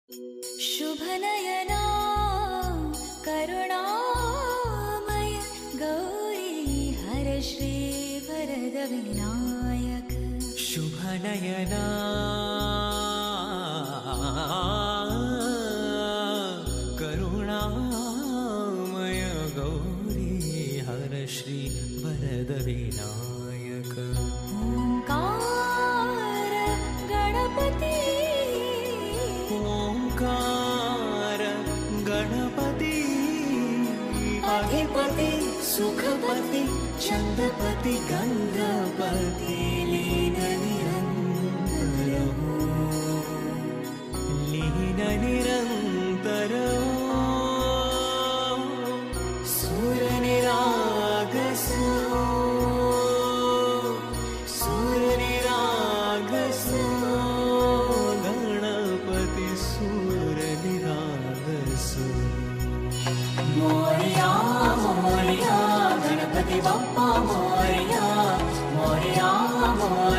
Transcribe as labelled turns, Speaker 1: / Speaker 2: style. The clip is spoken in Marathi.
Speaker 1: शुभनयना करुणामय गौरी हर श्री वरद विनायक।
Speaker 2: शुभनयना करुणामय गौरी हर श्री वरद विनायक।
Speaker 1: ओंकार गणपति
Speaker 2: ओंकार गणपति अधिपति सुखपति चंद्रपति गंगापति लीन निरंतर सूर निरागसो गणपति सूर निरागसो। मोरया मोरया गणपति बप्पा मोरया मोरया मोरया